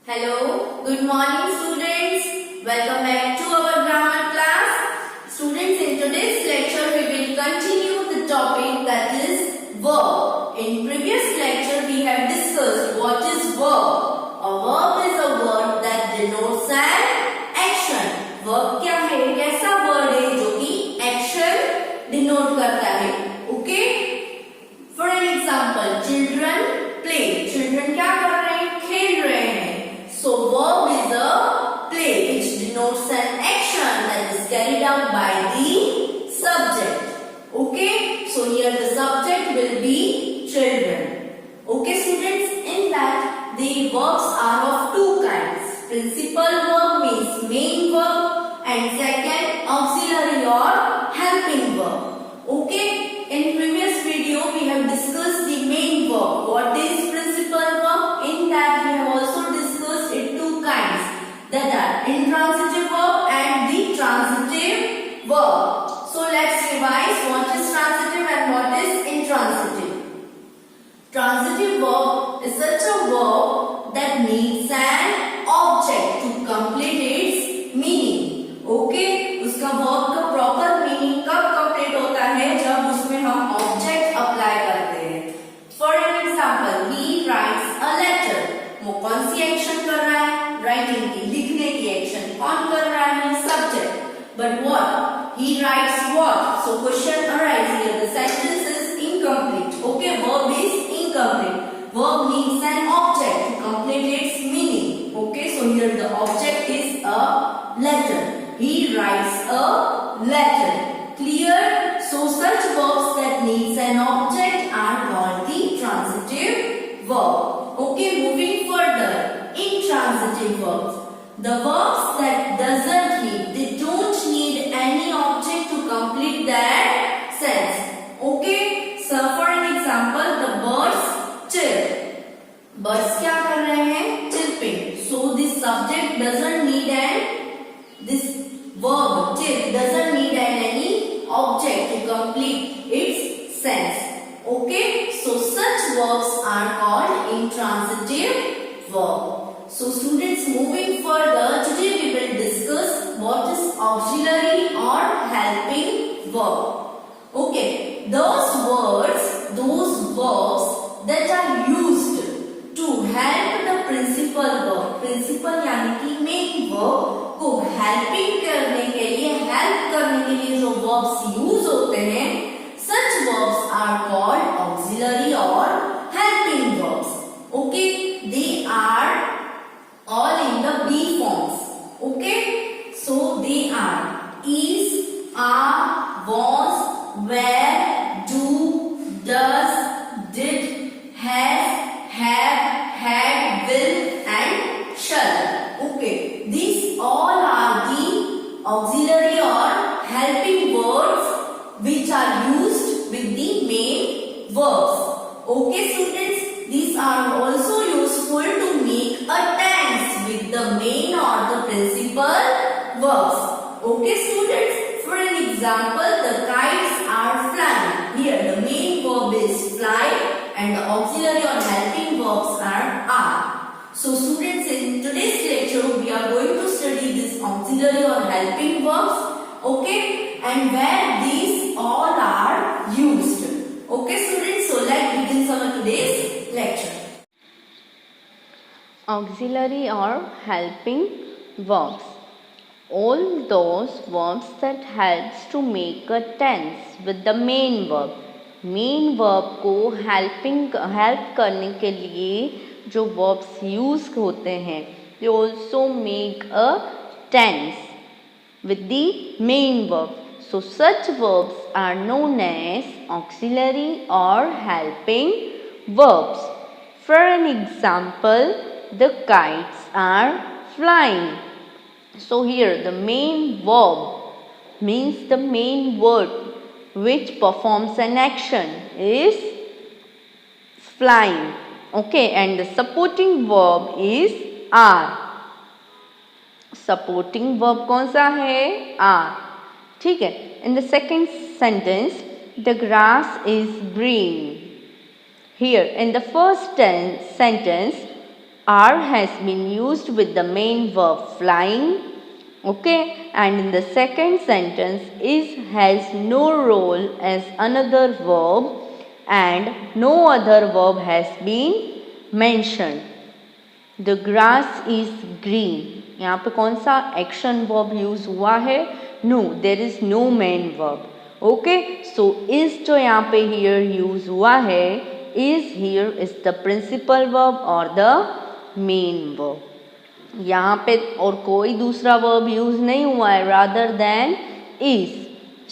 Hello, good morning students. Welcome back to our grammar class. Students, in today's lecture we will continue the topic that is verb. In previous lecture we have discussed what is verb. A verb is a word that denotes an action. Verb क्या है? एक ऐसा word है जो कि action denote करता है. Okay? For an example, children play. Children क्या कर रहे हैं? खेल रहे हैं. So verb is a play which denotes an action that is carried out by the subject. Okay, so here the subject will be children. Okay students, in that the verbs are of two kinds. Principal verb means main verb and second auxiliary or helping verb. Okay, in previous video we have discussed the main verb. What is principal verb? In that we have also discussed it two kinds, that are intransitive verb and the transitive verb. So let's revise what is transitive and what is intransitive. Transitive verb is such a verb that needs an object to complete its meaning. Okay, उसका verb का proper meaning कब complete होता है? जब उसमें हम object apply करते हैं. For an example, he writes a letter. वो कौन सी action कर रहा है? Writing की, लिखने की action. कौन कर रहा है? Subject. But what? He writes what? So question arises here. The sentence is incomplete. Okay, verb is incomplete. Verb needs an object to complete its meaning. Okay, so here the object is a letter. He writes a letter. Clear? So such verbs that needs an object are called the transitive verb. Okay, moving further. Intransitive verbs. The verbs that doesn't need, they don't need any object to complete that sense. Okay, so for an example, the birds chirp. Birds क्या कर रहे हैं? Chirping. So this subject doesn't need this verb chirp doesn't need any object to complete its sense. Okay, so such verbs are called intransitive verb. So students, moving further, today we will discuss what is auxiliary or helping verb. Okay, those verbs that are used to help the principal verb. Principal यानी कि main verb को helping करने के लिए, help करने के लिए जो verbs use होते हैं, such verbs are called auxiliary or helping verbs. Okay, they are all in the be forms. Okay, so they are is, are, was, were, do, does, did, has, have, had, will and shall. Okay, these all are the auxiliary or helping words which are used with the main verbs. Okay students, these are also useful to make a tense with the main or the principal verbs. Okay students, for an example, the kites are flying. Here the main verb is fly and the auxiliary or helping verbs are. So students, in today's lecture we are going to study this auxiliary or helping verbs. Okay, and where these all are used. Okay students, so let's begin our today's lecture. Auxiliary or helping verbs. All those verbs that helps to make a tense with the main verb. Main verb को help करने के लिए जो verbs use होते हैं, they also make a tense with the main verb. So such verbs are known as auxiliary or helping verbs. For an example, the kites are flying. So here the main verb means the main word which performs an action is flying. Okay, and the supporting verb is are. Supporting verb कौन सा है? are. ठीक है. In the second sentence, the grass is green. Here in the first sentence, are has been used with the main verb flying. Okay, and in the second sentence is has no role as another verb and no other verb has been mentioned. The grass is green. यहाँ पे कौन सा action verb use हुआ है? No, there is no main verb. Okay, so is जो यहाँ पे here use हुआ है, is here is the principal verb और द मेन वर्ब. यहाँ पे और कोई दूसरा वर्ब यूज नहीं हुआ है rather than is.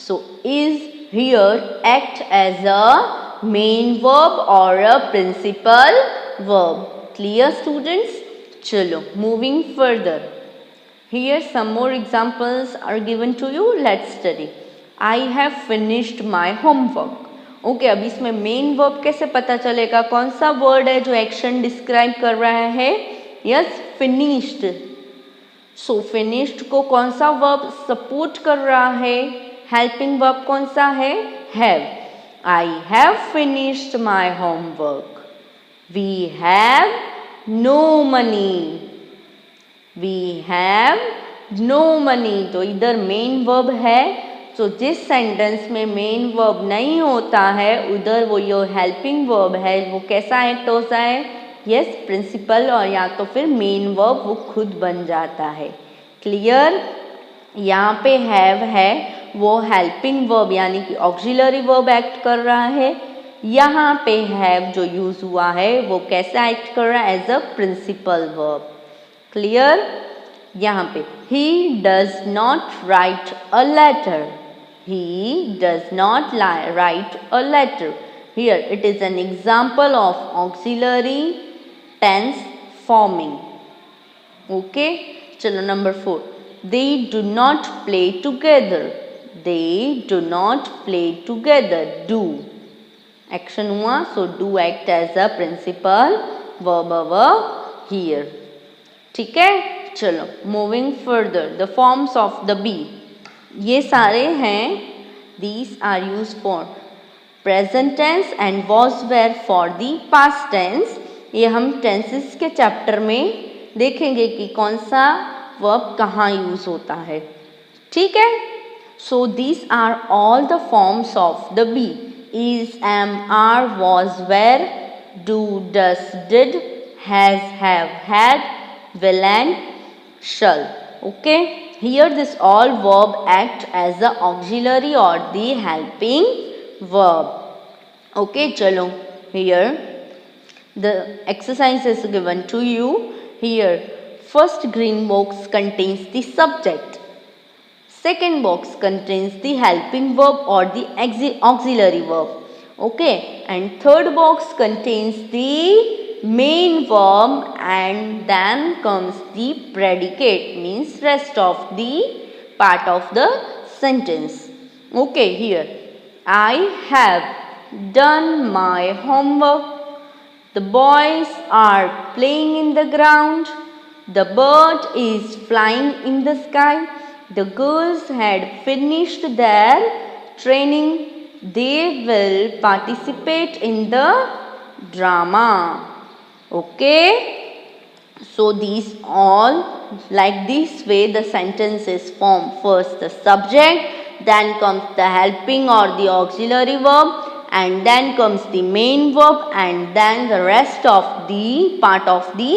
So is here act as a main verb और a principal verb. Clear students? Chalo, moving further. Here some more examples are given to you. Let's study. I have finished my homework. Okay, अब इसमें main verb कैसे पता चलेगा? कौन सा word है जो एक्शन डिस्क्राइब कर रहा है? Yes, finished. सो फिनिश्ड को कौन सा वर्ब सपोर्ट कर रहा है? हेल्पिंग वर्ब कौन सा है? Have. I have finished my homework. We have no money. We have no money. तो इधर मेन वर्ब है. तो जिस सेंटेंस में मेन वर्ब नहीं होता है उधर वो यो हेल्पिंग वर्ब है, वो कैसा एक्ट होता है? यस, प्रिंसिपल और या तो फिर मेन वर्ब वो खुद बन जाता है. क्लियर? यहाँ पे हैव है वो हेल्पिंग वर्ब यानी कि ऑक्सिलरी वर्ब एक्ट कर रहा है. यहाँ पे हैव जो यूज हुआ है वो कैसा एक्ट कर रहा है? As a principal verb. Clear? यहाँ पे he does not right a letter. He does not right a letter. Here it is an example of auxiliary tense forming. Okay, चलो number 4. They do not play together. They do not play together. Do action हुआ, so do act as a principal verb over here. ठीक है, चलो moving further. The forms of the B, ये सारे हैं. These are use for present tense and was were for the past tense. ये हम tenses के चैप्टर में देखेंगे कि कौन सा वर्ब कहाँ यूज होता है. ठीक है, so these are all the forms of the be. is, am, are, was, were, do, does, did, has, have, had, will and shall. Okay, here this all verb act as the auxiliary or the helping verb. Okay, chalo, here the exercise is given to you. Here first green box contains the subject. Second box contains the helping verb or the auxiliary verb. Okay, and third box contains the main verb and then comes the predicate, means rest of the part of the sentence. Okay, here I have done my homework. The boys are playing in the ground. The bird is flying in the sky. The girls had finished their training. They will participate in the drama. Okay, so these all, like this way the sentence is formed. First the subject, then comes the helping or the auxiliary verb, and then comes the main verb, and then the rest of the part of the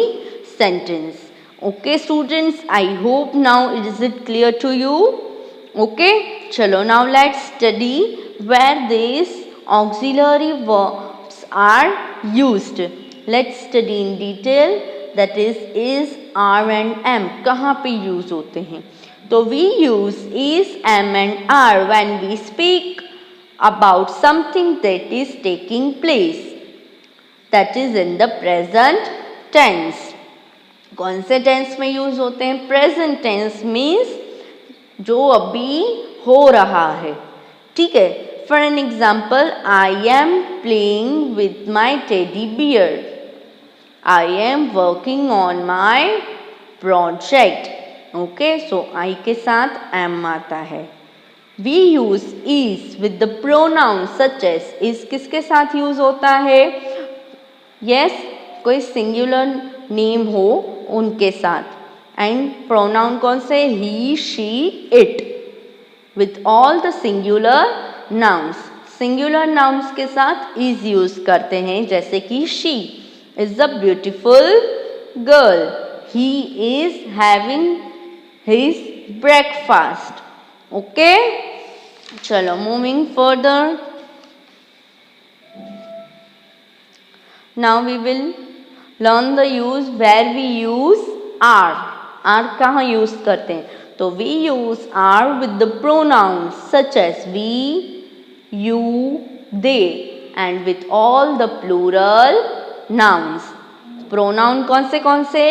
sentence. Okay students, I hope now is it clear to you. Okay, chalo, now let's study where these auxiliary verbs are used. Let's study in detail, that is, are and am कहाँ पे use होते हैं. तो we use is, am and are when we speak about something that is taking place, that is in the present tense. कौन से tense में use होते हैं? प्रेजेंट टेंस मीन्स जो अभी हो रहा है. ठीक है, for an example, I am playing with my teddy bear. I am working on my project. Okay, so I के साथ एम आता है. We use is with the pronoun such as. Is किसके साथ यूज होता है? यस, कोई singular name हो उनके साथ। एंड प्रोनाउन कौन से? He, she, it with all the singular nouns. Singular nouns के साथ इज यूज करते हैं, जैसे कि she is a beautiful girl, he is having his breakfast. Okay, चलो moving further. Now we will learn the use where we use are. Are कहाँ use करते हैं? तो we use are with the pronouns such as we, you, they and with all the plural nouns. Pronoun कौन से?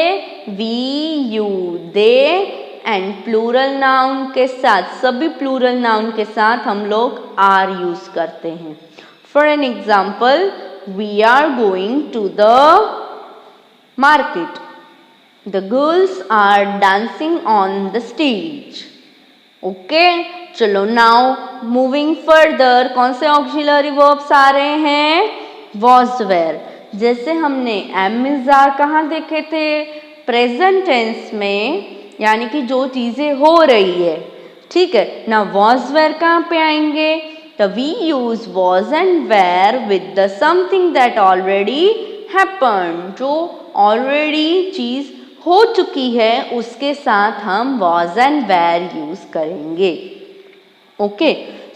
We, you, they and plural noun के साथ, सभी plural noun के साथ हम लोग आर यूज करते हैं। For an example, we are going to the market. The girls are dancing on the stage. Okay, चलो now moving further, कौन से auxiliary verbs आ रहे हैं? Was were। जैसे हमने am is are कहाँ देखे थे? प्रेजेंट टेंस में, यानी कि जो चीजें हो रही है। ठीक है ना, was were कहाँ पे आएंगे? तो we use was and were with the something that already happened, जो already चीज हो चुकी है उसके साथ हम was and were यूज करेंगे। ओके,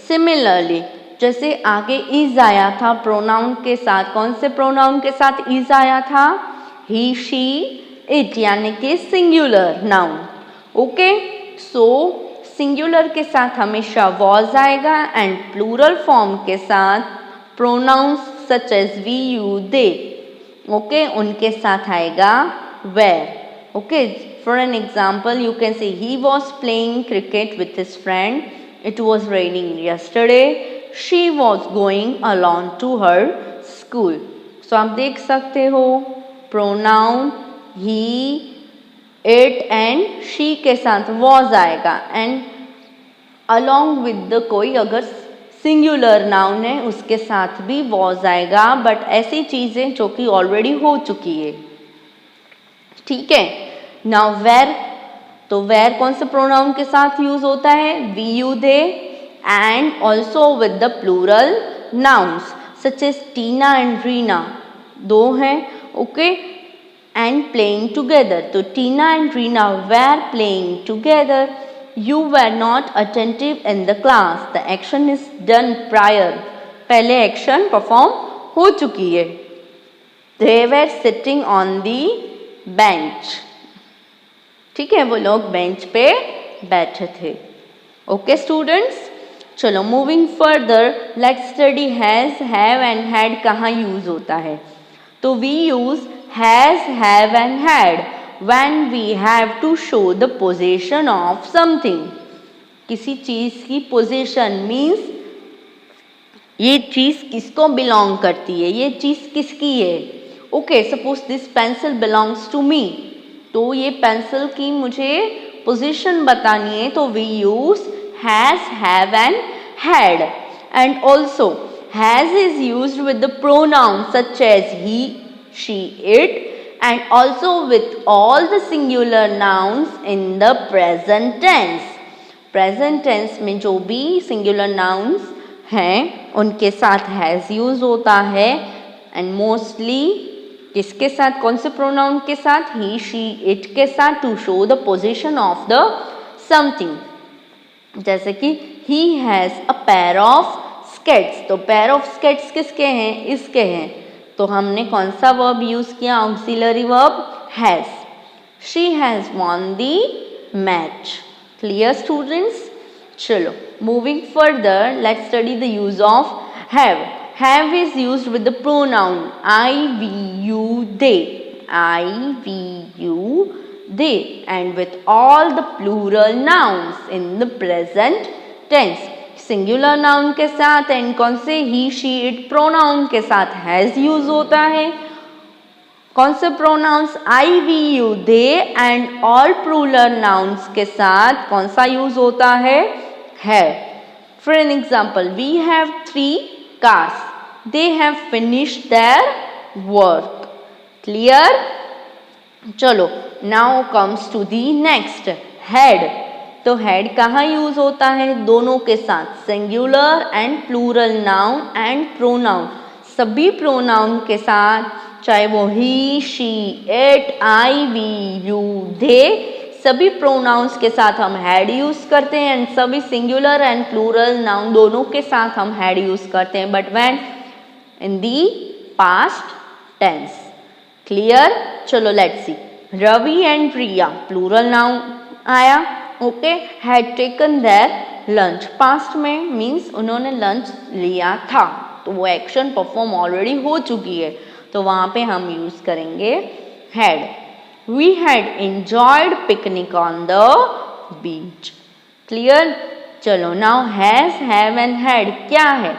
सिमिलरली जैसे आगे इज आया था प्रोनाउन के साथ, कौन से प्रोनाउन के साथ इज आया था? ही, शी, इट, यानी कि सिंगुलर नाउन। ओके, सो सिंगुलर के साथ हमेशा वॉज आएगा एंड प्लूरल फॉर्म के साथ pronouns such as we, you, they, okay, उनके साथ आएगा where. Okay, for an example you can say he was playing cricket with his friend, it was raining yesterday, she was going alone to her school. So आप देख सकते हो pronoun he, it and she के साथ was आएगा and along with the कोई अगर singular noun है उसके साथ भी वॉज आएगा, बट ऐसी चीजें जो कि ऑलरेडी हो चुकी है। ठीक है, नाउ वेर, तो वेर कौन से प्रोनाउन के साथ यूज होता है? We, you, they and also with the plural nouns such as Tina and Reena, दो हैं। Okay, and playing together. So Tina and Rina were playing together. You were not attentive in the class. The action is done prior. पहले action perform हो चुकी है। They were sitting on the bench. ठीक है, वो लोग bench पे बैठे थे। ओके स्टूडेंट्स, चलो moving further, let's study has, have and had कहाँ यूज होता है। तो we use has, have and had when we have to show the possession of something. किसी चीज की possession means ये चीज किसको belong करती है, ये चीज किसकी है। Okay, suppose this pencil belongs to me, तो ये पेंसिल की मुझे पोजीशन बतानी है, तो we use has, have and had. And also has is used with the pronouns such as he, she, it and also with all the singular nouns in the present tense. Present tense में जो भी singular nouns हैं उनके साथ has use होता है and mostly किसके साथ, कौन से pronoun के साथ? he, she, it के साथ to show the position of the something. जैसे कि he has a pair of skates, तो pair of skates किसके हैं? इसके हैं, तो हमने कौन सा वर्ब यूज किया? Auxiliary verb has. She has won the match. Clear students? चलो moving further, let's study the use of have. Have is used with the pronoun I, we, you, they, I, we, you, they and with all the plural nouns in the present tense. Singular noun के साथ and कौन से? He, she, it pronoun के साथ has use होता है। कौन से pronouns? I, we, you, they and all plural nouns के साथ कौन सा यूज होता है? Have. For an example, we have 3 cars, they have finished their work. Clear? चलो now comes to the next, head. तो हेड कहाँ यूज होता है? दोनों के साथ, singular and plural noun and pronoun, सभी प्रोनाउन के साथ, चाहे वो he, she, it, I, we, you, they, सभी प्रोनाउंस के साथ हम हेड यूज करते हैं एंड सभी सिंगुलर एंड प्लूरल नाउन दोनों के साथ हम हेड यूज करते हैं, but when in the past tense. Clear? चलो let's see, Ravi and Priya plural noun आया, okay, had taken their lunch, past में मीन्स उन्होंने लंच लिया था, तो वो एक्शन परफॉर्म ऑलरेडी हो चुकी है, तो वहां पे हम यूज करेंगे had. We had enjoyed picnic on the beach. Clear? चलो now has, have and had क्या है?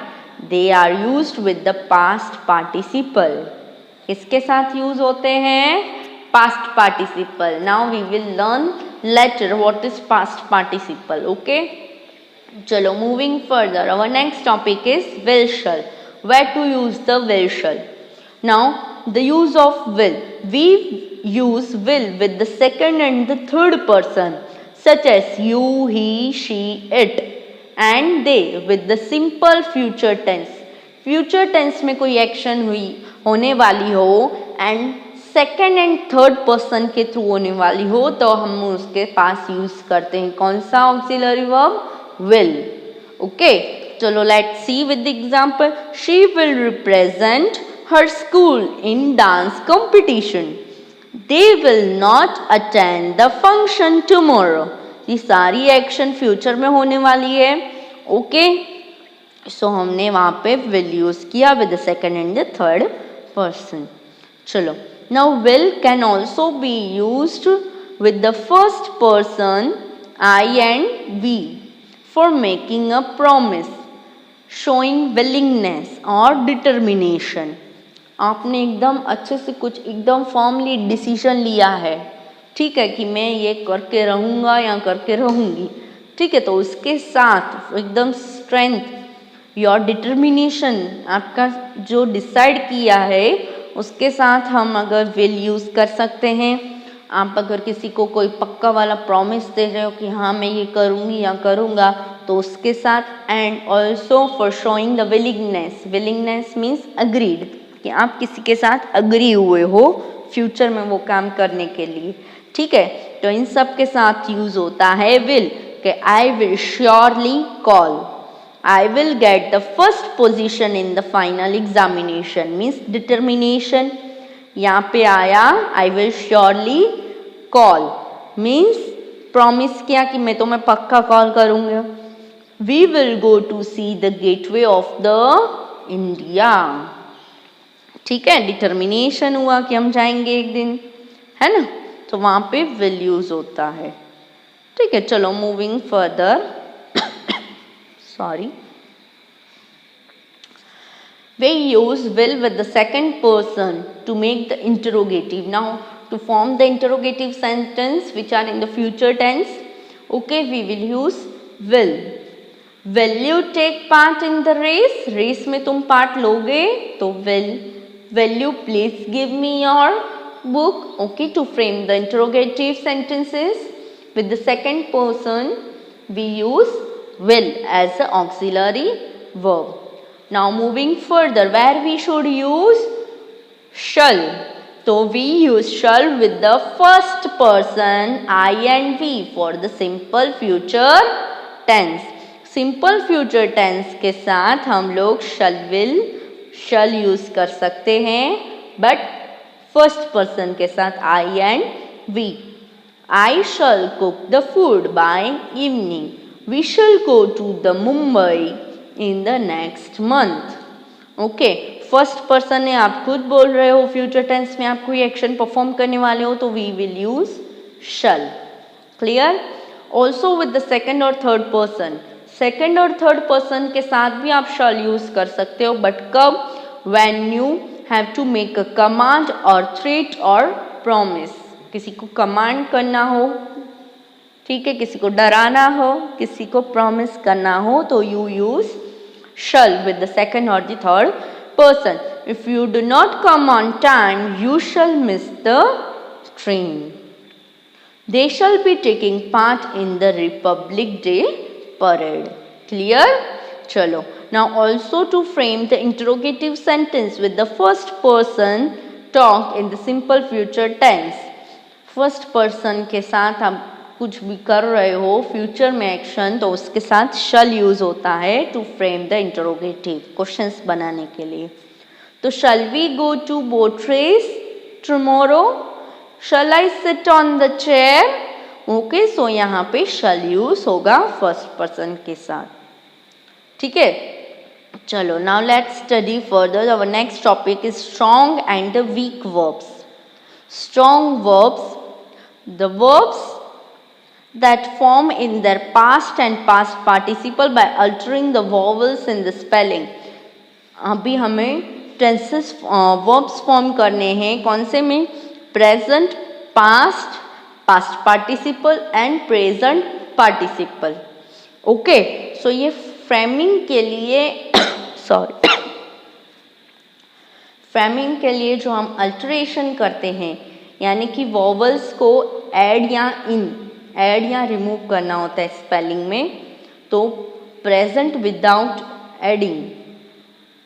They are used with the past participle. किसके साथ यूज होते हैं? Past participle. Now we will learn later what is past participle, okay. चलो moving further, our next topic is will shall. Where to use the will shall? Now the use of will, we use will with the second and the third person such as you, he, she, it, and they with the simple future tense. future tense में कोई action हुई होने वाली हो and second and third person के through होने वाली हो तो हम उसके पास यूज करते हैं कौन सा ऑक्सिलरी वर्ब? will. ओके, चलो let's C with example, she will represent her school in dance competition. They will not attend the function tomorrow. ये सारी एक्शन फ्यूचर में होने वाली है, ओके। सो हमने वहां पे will यूज किया with the second and the third person. चलो now will can also be used with the first person I and we for making a promise, showing willingness or determination. आपने एकदम अच्छे से कुछ एकदम फॉर्मली डिसीजन लिया है, ठीक है, कि मैं ये करके रहूँगा या करके रहूँगी, ठीक है, तो उसके साथ एकदम स्ट्रेंथ, योर डिटर्मिनेशन, आपका जो डिसाइड किया है उसके साथ हम अगर विल यूज़ कर सकते हैं। आप अगर किसी को कोई पक्का वाला प्रॉमिस दे रहे हो कि हाँ मैं ये करूँगी या करूँगा, तो उसके साथ, and also for showing the willingness, willingness means agreed, कि आप किसी के साथ अग्री हुए हो फ्यूचर में वो काम करने के लिए, ठीक है, तो इन सब के साथ यूज होता है विल, कि I will surely call, I will get the first position in the final examination means determination. यहाँ पे आया I will surely call means promise किया कि मैं तुम्हें पक्का कॉल करूँगा। We will go to see the gateway of the India, ठीक है, डिटर्मिनेशन हुआ कि हम जाएंगे एक दिन, है ना, तो वहां पे विल यूज होता है, ठीक है। चलो moving further, sorry, we use will with the second person to make the interrogative. Now to form the interrogative sentence which are in the future tense, okay, we will use will. Will you take part in the race? Race में तुम part लोगे तो will. Will you please give me your book? Okay, to frame the interrogative sentences with the second person, we use will as the auxiliary verb. Now moving further, where we should use shall. So we use shall with the first person I and we for the simple future tense. Simple future tense के साथ हम लोग shall will shall use कर सकते हैं, but first person के साथ I and we. I shall cook the food by evening, we shall go to the Mumbai in the next month. Okay, first person है, आप खुद बोल रहे हो, फ्यूचर टेंस में आप कोई एक्शन परफॉर्म करने वाले हो तो we will use shall. Clear? Also with the second और थर्ड पर्सन, सेकेंड और थर्ड पर्सन के साथ भी आप शल यूज कर सकते हो, बट कब? When you have to make a command और थ्रेट और प्रॉमिस, किसी को कमांड करना हो, ठीक है, किसी को डराना हो, किसी को प्रॉमिस करना हो, तो you use shall with the second or the third person. If you do not come on time, you shall miss the train. They shall be taking part in the Republic Day parade. Clear? Chalo. Now also to frame the interrogative sentence with the first person talk in the simple future tense. First person के साथ आप कुछ भी कर रहे हो future में action तो उसके साथ shall यूज होता है to frame the interrogative questions बनाने के लिए. तो shall we go to boat race tomorrow? Shall I sit on the chair? Okay so यहाँ पे shall यूज होगा फर्स्ट पर्सन के साथ. ठीक है, चलो now let's study further. Our next topic is strong and the weak verbs. Strong verbs, the verbs that form in their past and past participle by altering the vowels in the spelling. अभी हमें tenses verbs form करने हैं कौन से में? Present, past, past participle and present participle. Okay so ये framing के लिए सॉरी फ्रेमिंग के लिए जो हम अल्टरेशन करते हैं यानी कि वॉवल्स को ऐड या रिमूव करना होता है स्पेलिंग में, तो present without adding.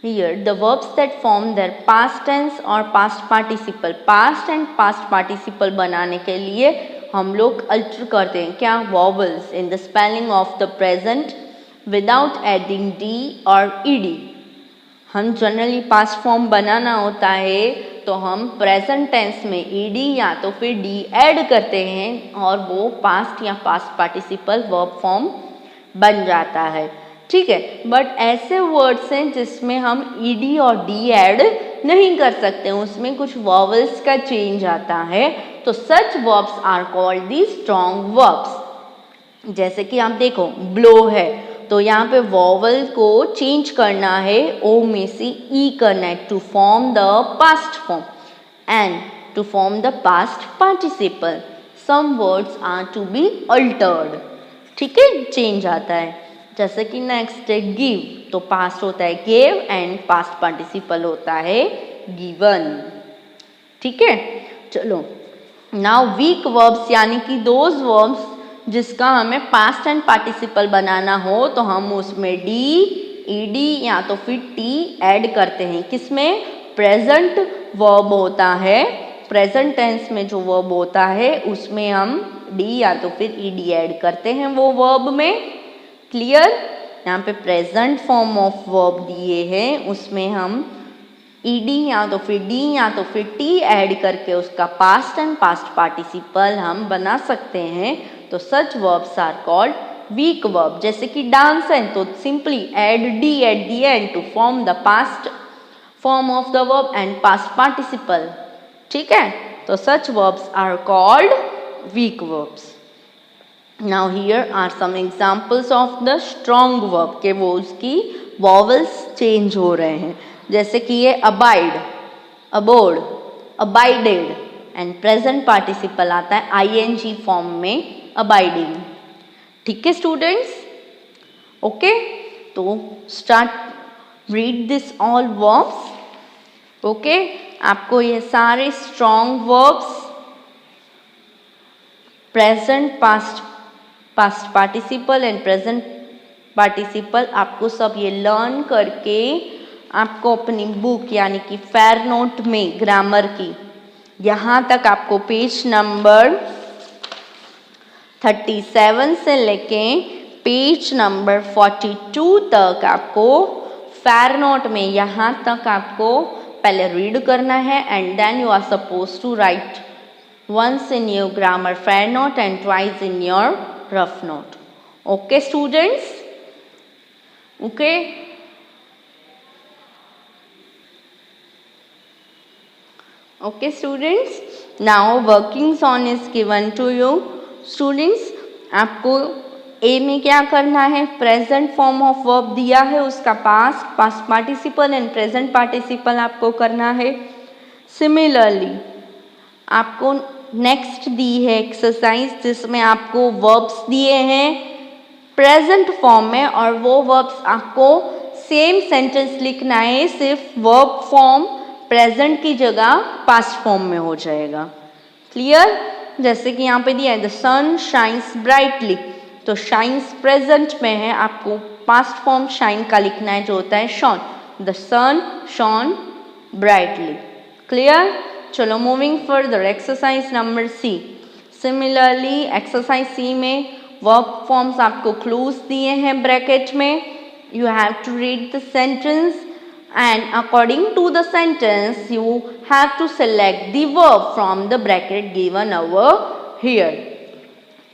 Here the verbs that form their past tense or past participle, past and past participle बनाने के लिए हम लोग अल्टर करते हैं क्या? vowels in the spelling of the present without adding d or ed. हम generally past form बनाना होता है तो हम प्रेजेंट टेंस में ed या तो फिर d ऐड करते हैं और वो पास्ट या पास्ट पार्टिसिपल वर्ब फॉर्म बन जाता है. ठीक है, बट ऐसे वर्ड्स हैं जिसमें हम ed और d ऐड नहीं कर सकते, उसमें कुछ वॉवल्स का चेंज आता है, तो such verbs are called the strong verbs. जैसे कि आप देखो ब्लो है तो यहाँ पे वॉवल को चेंज करना है, ओ में से ई करना है to form the past form and to form the past participle some words are to be altered. ठीक है, चेंज आता है. जैसे कि नेक्स्ट है गिव, तो पास्ट होता है गेव एंड पास्ट पार्टिसिपल होता है गिवन. ठीक है, चलो नाउ वीक वर्ब्स यानी कि दोज वर्ब्स जिसका हमें पास्ट एंड पार्टिसिपल बनाना हो तो हम उसमें डी, ईडी या तो फिर टी ऐड करते हैं. किसमें? प्रेजेंट वर्ब होता है, प्रेजेंट टेंस में जो वर्ब होता है उसमें हम डी या तो फिर ईडी ऐड करते हैं वो वर्ब में. क्लियर? यहाँ पे प्रेजेंट फॉर्म ऑफ वर्ब दिए हैं उसमें हम ईडी या तो फिर डी या तो फिर टी ऐड करके उसका पास्ट एंड पास्ट पार्टिसिपल हम बना सकते हैं, तो such verbs are called weak verb. जैसे कि डांस है तो simply add D at the end to form the past form of the verb and past participle. ठीक है, तो such verbs are called weak verbs. Now here are some examples of the strong verb के वो उसकी vowels change हो रहे हैं. जैसे कि ये abide, abode, abided and present participle आता है ing form में abiding. ठीक है स्टूडेंट्स? ओके, तो start read this all verbs. Okay, आपको ये सारे strong verbs present, past participle and present participle आपको सब ये लर्न करके आपको अपनी बुक यानी कि फेयर नोट में ग्रामर की यहाँ तक आपको पेज नंबर 37 से लेके पेज नंबर 42 तक आपको फेयर नोट में यहाँ तक आपको पहले रीड करना है and then you are suppose to write once in your grammar fair note and twice in your rough note. Okay students? Okay? Okay students? Now working on is given to you. Students, आपको A में क्या करना है? Present form of verb दिया है, उसका past, past participle and present participle आपको करना है. सिमिलरली आपको नेक्स्ट दी है एक्सरसाइज जिसमें आपको वर्ब्स दिए हैं प्रेजेंट फॉर्म में और वो वर्ब्स आपको सेम सेंटेंस लिखना है, सिर्फ वर्ब फॉर्म प्रेजेंट की जगह पास्ट फॉर्म में हो जाएगा. क्लियर? जैसे कि यहाँ पे दिया है द सन शाइन्स ब्राइटली, तो शाइन्स प्रेजेंट में है, आपको पास्ट फॉर्म शाइन का लिखना है जो होता है shone. The sun shone brightly. Clear? चलो moving further, exercise number C. Similarly exercise C में वर्ब फॉर्म्स आपको क्लूज दिए हैं ब्रैकेट में। You have to read the sentence and according to the sentence you have to select the verb from the bracket given over here.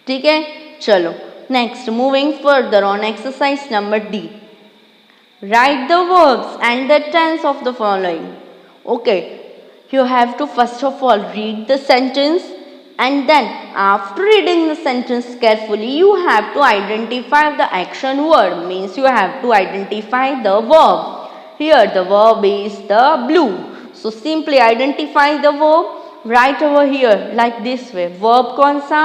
ठीक है, चलो next moving further on exercise number D. Write the verbs and the tense of the following. Okay, you have to first of all read the sentence, and then after reading the sentence carefully you have to identify the action word, means you have to identify the verb. Here the verb is the blue. So simply identify the verb. Write over here like this way. Verb कौन सा?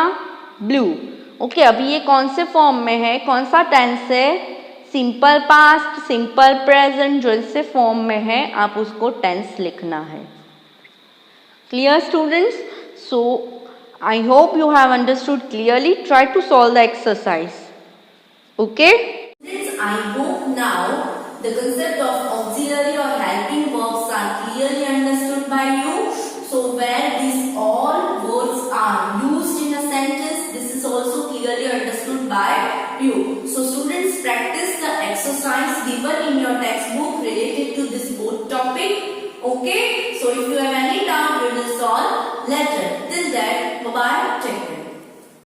Blue. Okay, अभी ये कौन से form में है, कौन सा टेंस है? सिंपल पास्ट, सिंपल प्रेजेंट, जो इसे फॉर्म में है आप उसको टेंस लिखना है। Clear students? So I hope you have understood clearly. Try to solve the exercise. Okay? Students, I hope now the concept of auxiliary or helping verbs are clearly understood by you. So where these all words are used in a sentence, this is also clearly understood by you. So students, practice the exercise given in your textbook related to this both topic. Okay? So if you have any doubt, we will solve later. Till then, bye-bye. Take care.